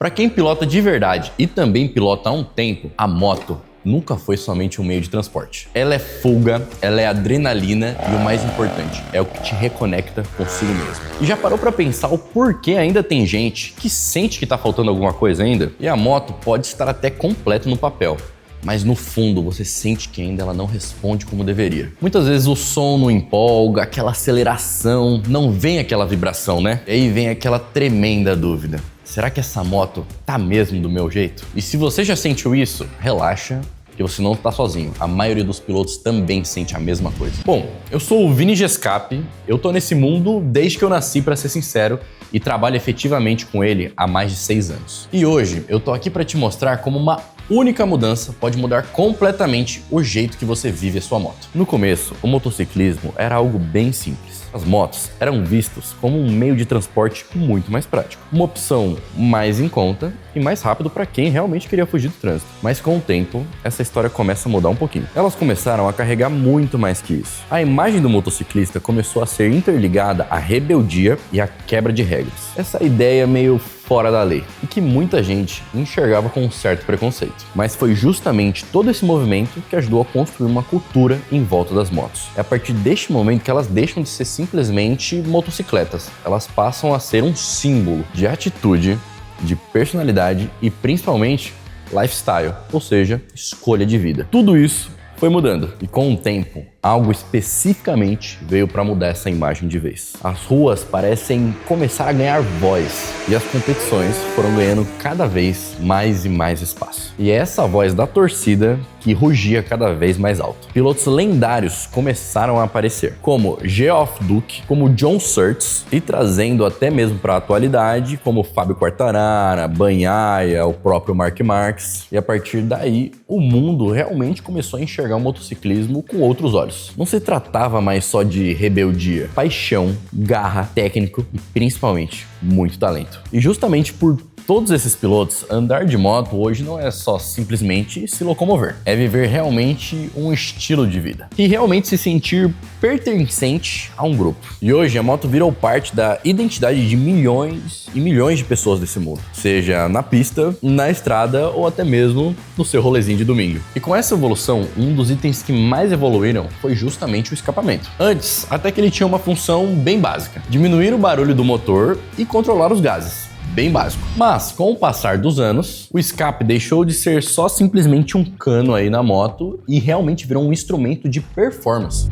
Para quem pilota de verdade e também pilota há um tempo, a moto nunca foi somente um meio de transporte. Ela é fuga, ela é adrenalina e o mais importante, é o que te reconecta consigo mesmo. E já parou para pensar o porquê ainda tem gente que sente que tá faltando alguma coisa ainda? E a moto pode estar até completa no papel, mas no fundo você sente que ainda ela não responde como deveria. Muitas vezes o som não empolga, aquela aceleração, não vem aquela vibração, né? E aí vem aquela tremenda dúvida. Será que essa moto tá mesmo do meu jeito? E se você já sentiu isso, relaxa, que você não tá sozinho. A maioria dos pilotos também sente a mesma coisa. Bom, eu sou o Vini Gescapi, eu tô nesse mundo desde que eu nasci, pra ser sincero, e trabalho efetivamente com ele há mais de 6 anos. E hoje eu tô aqui pra te mostrar como uma única mudança pode mudar completamente o jeito que você vive a sua moto. No começo, o motociclismo era algo bem simples. As motos eram vistas como um meio de transporte muito mais prático, uma opção mais em conta e mais rápido para quem realmente queria fugir do trânsito. Mas com o tempo, essa história começa a mudar um pouquinho. Elas começaram a carregar muito mais que isso. A imagem do motociclista começou a ser interligada à rebeldia e à quebra de regras. Essa ideia meio fora da lei, e que muita gente enxergava com um certo preconceito. Mas foi justamente todo esse movimento que ajudou a construir uma cultura em volta das motos. É a partir deste momento que elas deixam de ser simplesmente motocicletas. Elas passam a ser um símbolo de atitude, de personalidade e principalmente lifestyle, ou seja, escolha de vida. Tudo isso foi mudando, e com o tempo, algo especificamente veio para mudar essa imagem de vez. As ruas parecem começar a ganhar voz, e as competições foram ganhando cada vez mais e mais espaço. E é essa voz da torcida que rugia cada vez mais alto. Pilotos lendários começaram a aparecer, como Geoff Duke, como John Surtees, e trazendo até mesmo para a atualidade, como Fábio Quartararo, Bagnaia, o próprio Marc Marquez. E a partir daí, o mundo realmente começou a enxergar o motociclismo com outros olhos. Não se tratava mais só de rebeldia, paixão, garra, técnico e principalmente muito talento. E justamente por todos esses pilotos, andar de moto hoje não é só simplesmente se locomover. É viver realmente um estilo de vida. E realmente se sentir pertencente a um grupo. E hoje a moto virou parte da identidade de milhões e milhões de pessoas desse mundo. Seja na pista, na estrada ou até mesmo no seu rolezinho de domingo. E com essa evolução, um dos itens que mais evoluíram foi justamente o escapamento. Antes, até que ele tinha uma função bem básica. Diminuir o barulho do motor e controlar os gases. Bem básico. Mas, com o passar dos anos, o escape deixou de ser só simplesmente um cano aí na moto e realmente virou um instrumento de performance.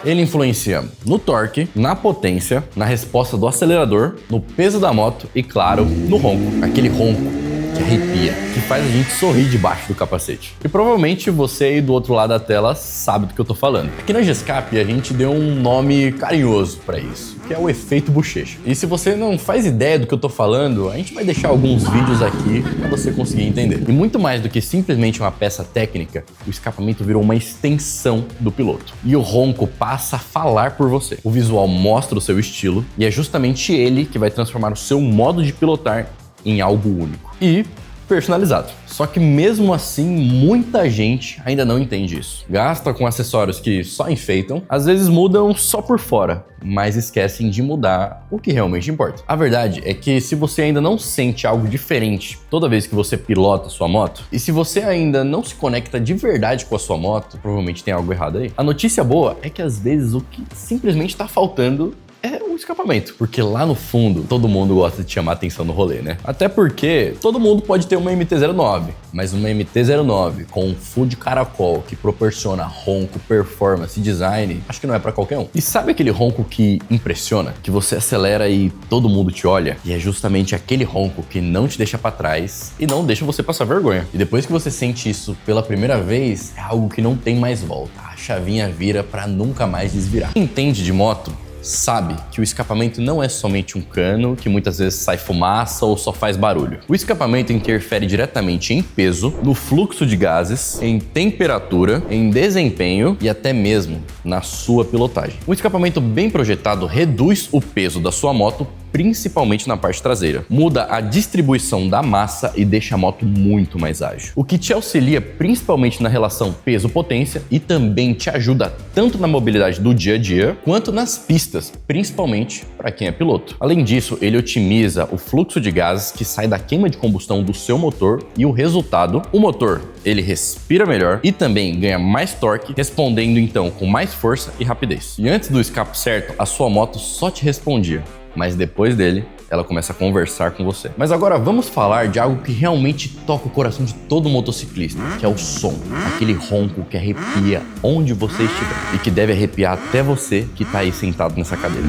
Ele influencia no torque, na potência, na resposta do acelerador, no peso da moto e, claro, no ronco. Aquele ronco que arrepia, que faz a gente sorrir debaixo do capacete. E provavelmente você aí do outro lado da tela sabe do que eu tô falando. Aqui na Gescapi a gente deu um nome carinhoso pra isso, que é o efeito bochecha. E se você não faz ideia do que eu tô falando, a gente vai deixar alguns vídeos aqui pra você conseguir entender. E muito mais do que simplesmente uma peça técnica, o escapamento virou uma extensão do piloto. E o ronco passa a falar por você. O visual mostra o seu estilo e é justamente ele que vai transformar o seu modo de pilotar em algo único e personalizado. Só que mesmo assim, muita gente ainda não entende isso. Gasta com acessórios que só enfeitam, às vezes mudam só por fora, mas esquecem de mudar o que realmente importa. A verdade é que se você ainda não sente algo diferente toda vez que você pilota sua moto, e se você ainda não se conecta de verdade com a sua moto, provavelmente tem algo errado aí. A notícia boa é que às vezes o que simplesmente está faltando é o escapamento, porque lá no fundo todo mundo gosta de chamar atenção no rolê, né? Até porque todo mundo pode ter uma MT-09, mas uma MT-09 com um full de caracol que proporciona ronco, performance e design, acho que não é pra qualquer um. E sabe aquele ronco que impressiona? Que você acelera e todo mundo te olha? E é justamente aquele ronco que não te deixa pra trás e não deixa você passar vergonha. E depois que você sente isso pela primeira vez, é algo que não tem mais volta. A chavinha vira pra nunca mais desvirar. Quem entende de moto sabe que o escapamento não é somente um cano que muitas vezes sai fumaça ou só faz barulho. O escapamento interfere diretamente em peso, no fluxo de gases, em temperatura, em desempenho e até mesmo na sua pilotagem. Um escapamento bem projetado reduz o peso da sua moto principalmente na parte traseira. Muda a distribuição da massa e deixa a moto muito mais ágil, o que te auxilia principalmente na relação peso-potência e também te ajuda tanto na mobilidade do dia a dia quanto nas pistas, principalmente para quem é piloto. Além disso, ele otimiza o fluxo de gases que sai da queima de combustão do seu motor e o resultado, o motor, ele respira melhor e também ganha mais torque, respondendo então com mais força e rapidez. E antes do escape certo, a sua moto só te respondia, mas depois dele, ela começa a conversar com você. Mas agora vamos falar de algo que realmente toca o coração de todo motociclista, que é o som. Aquele ronco que arrepia onde você estiver e que deve arrepiar até você que tá aí sentado nessa cadeira.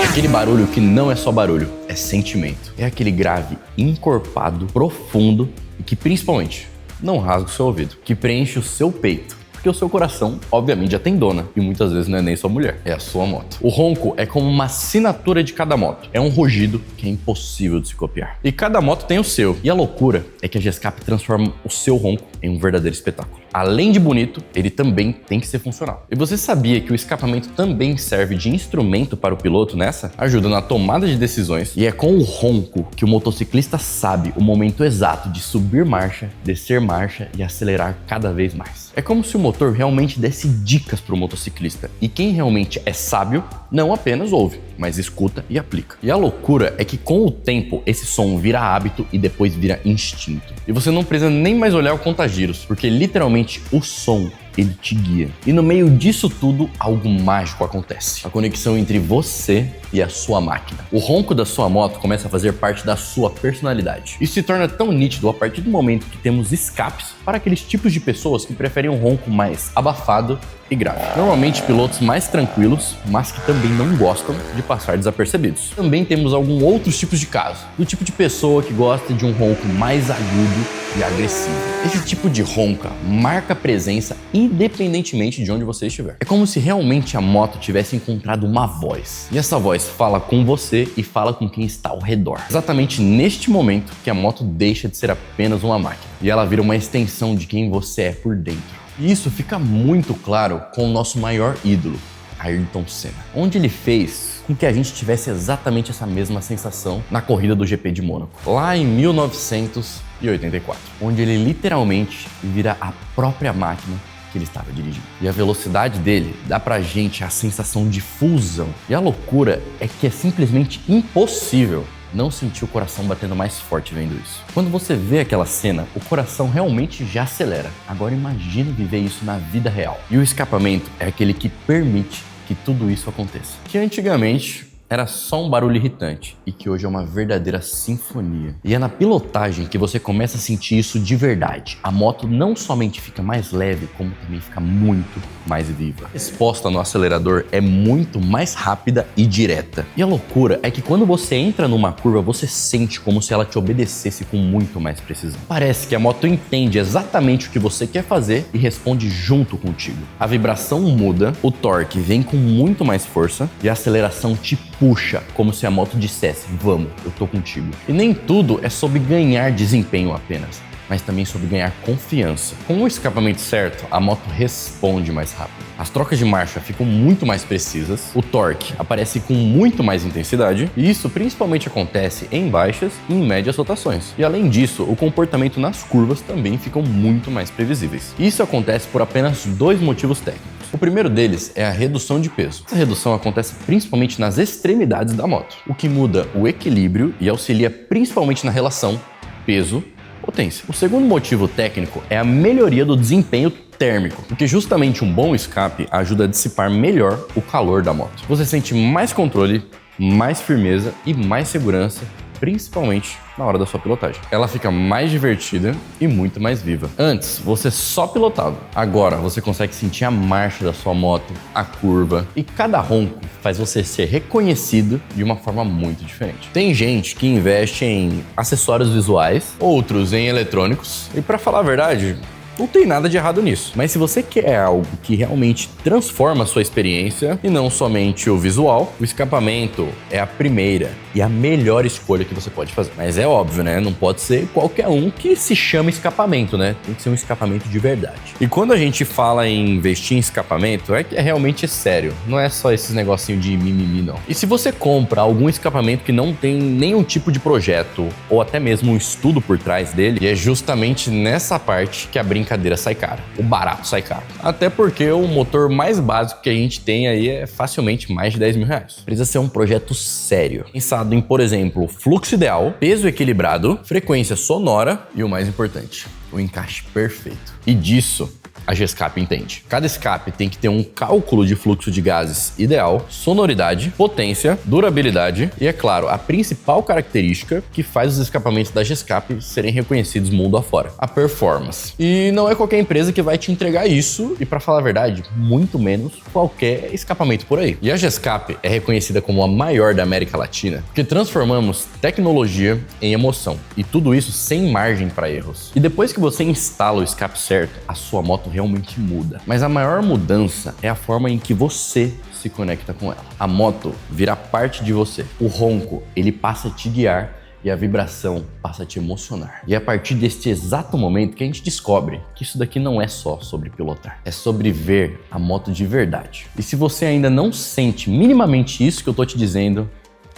Aquele barulho que não é só barulho, é sentimento. É aquele grave encorpado, profundo e que principalmente não rasga o seu ouvido, que preenche o seu peito. Porque o seu coração, obviamente, já tem dona. E muitas vezes não é nem sua mulher, é a sua moto. O ronco é como uma assinatura de cada moto. É um rugido que é impossível de se copiar. E cada moto tem o seu. E a loucura é que a Gescap transforma o seu ronco em um verdadeiro espetáculo. Além de bonito, ele também tem que ser funcional. E você sabia que o escapamento também serve de instrumento para o piloto nessa? Ajuda na tomada de decisões. E é com o ronco que o motociclista sabe o momento exato de subir marcha, descer marcha e acelerar cada vez mais. É como se o motor realmente desse dicas para o motociclista. E quem realmente é sábio não apenas ouve, mas escuta e aplica. E a loucura é que com o tempo esse som vira hábito e depois vira instinto. E você não precisa nem mais olhar o contagiros, porque literalmente o som ele te guia. E no meio disso tudo, algo mágico acontece. A conexão entre você e a sua máquina. O ronco da sua moto começa a fazer parte da sua personalidade. Isso se torna tão nítido a partir do momento que temos escapes para aqueles tipos de pessoas que preferem um ronco mais abafado e grave. Normalmente pilotos mais tranquilos, mas que também não gostam de passar desapercebidos. Também temos alguns outros tipos de casos, do tipo de pessoa que gosta de um ronco mais agudo e agressivo. Esse tipo de ronca marca presença independentemente de onde você estiver. É como se realmente a moto tivesse encontrado uma voz. E essa voz fala com você e fala com quem está ao redor. Exatamente neste momento que a moto deixa de ser apenas uma máquina e ela vira uma extensão de quem você é por dentro. E isso fica muito claro com o nosso maior ídolo, Ayrton Senna, onde ele fez com que a gente tivesse exatamente essa mesma sensação na corrida do GP de Mônaco, lá em 1984, onde ele literalmente vira a própria máquina que ele estava dirigindo. E a velocidade dele dá pra gente a sensação de fusão. E a loucura é que é simplesmente impossível não sentir o coração batendo mais forte vendo isso. Quando você vê aquela cena, o coração realmente já acelera. Agora imagine viver isso na vida real. E o escapamento é aquele que permite que tudo isso aconteça. Que antigamente era só um barulho irritante e que hoje é uma verdadeira sinfonia. E é na pilotagem que você começa a sentir isso de verdade. A moto não somente fica mais leve, como também fica muito mais viva. A resposta no acelerador é muito mais rápida e direta. E a loucura é que quando você entra numa curva, você sente como se ela te obedecesse com muito mais precisão. Parece que a moto entende exatamente o que você quer fazer e responde junto contigo. A vibração muda, o torque vem com muito mais força e a aceleração te puxa, como se a moto dissesse, vamos, eu tô contigo. E nem tudo é sobre ganhar desempenho apenas, mas também sobre ganhar confiança. Com o escapamento certo, a moto responde mais rápido. As trocas de marcha ficam muito mais precisas, o torque aparece com muito mais intensidade, e isso principalmente acontece em baixas e em médias rotações. E além disso, o comportamento nas curvas também ficam muito mais previsíveis. Isso acontece por apenas dois motivos técnicos. O primeiro deles é a redução de peso. Essa redução acontece principalmente nas extremidades da moto, o que muda o equilíbrio e auxilia principalmente na relação peso-potência. O segundo motivo técnico é a melhoria do desempenho térmico, porque justamente um bom escape ajuda a dissipar melhor o calor da moto. Você sente mais controle, mais firmeza e mais segurança, principalmente na hora da sua pilotagem. Ela fica mais divertida e muito mais viva. Antes, você só pilotava. Agora, você consegue sentir a marcha da sua moto, a curva, e cada ronco faz você ser reconhecido de uma forma muito diferente. Tem gente que investe em acessórios visuais, outros em eletrônicos, e pra falar a verdade, Não tem nada de errado nisso. Mas se você quer algo que realmente transforma a sua experiência e não somente o visual, o escapamento é a primeira e a melhor escolha que você pode fazer. Mas é óbvio, né? Não pode ser qualquer um que se chama escapamento, né? Tem que ser um escapamento de verdade. E quando a gente fala em investir em escapamento, é que é realmente sério. Não é só esses negocinhos de mimimi, não. E se você compra algum escapamento que não tem nenhum tipo de projeto ou até mesmo um estudo por trás dele, é justamente nessa parte que a brincadeira sai cara. O barato sai caro. Até porque o motor mais básico que a gente tem aí é facilmente mais de 10 mil reais. Precisa ser um projeto sério. Pensado em, por exemplo, fluxo ideal, peso equilibrado, frequência sonora e o mais importante, o encaixe perfeito. E disso a Gescap entende. Cada escape tem que ter um cálculo de fluxo de gases ideal, sonoridade, potência, durabilidade e, é claro, a principal característica que faz os escapamentos da Gescap serem reconhecidos mundo afora, a performance. E não é qualquer empresa que vai te entregar isso e, para falar a verdade, muito menos qualquer escapamento por aí. E a Gescap é reconhecida como a maior da América Latina porque transformamos tecnologia em emoção e tudo isso sem margem para erros. E depois que você instala o escape certo, a sua moto realmente muda. Mas a maior mudança é a forma em que você se conecta com ela. A moto vira parte de você. O ronco, ele passa a te guiar e a vibração passa a te emocionar. E é a partir deste exato momento que a gente descobre que isso daqui não é só sobre pilotar. É sobre ver a moto de verdade. E se você ainda não sente minimamente isso que eu tô te dizendo,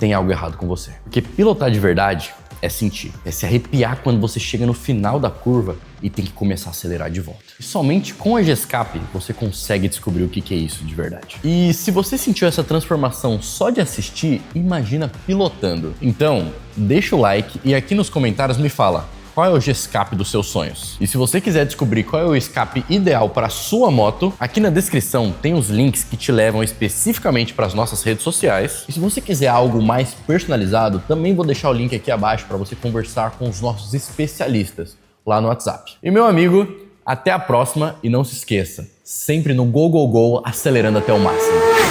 tem algo errado com você. Porque pilotar de verdade é sentir, é se arrepiar quando você chega no final da curva e tem que começar a acelerar de volta. E somente com a Gescap você consegue descobrir o que é isso de verdade. E se você sentiu essa transformação só de assistir, imagina pilotando. Então, deixa o like e aqui nos comentários me fala qual é o Gescap dos seus sonhos. E se você quiser descobrir qual é o escape ideal para a sua moto, aqui na descrição tem os links que te levam especificamente para as nossas redes sociais. E se você quiser algo mais personalizado, também vou deixar o link aqui abaixo para você conversar com os nossos especialistas lá no WhatsApp. E meu amigo, até a próxima e não se esqueça, sempre no Go, Go, Go, acelerando até o máximo.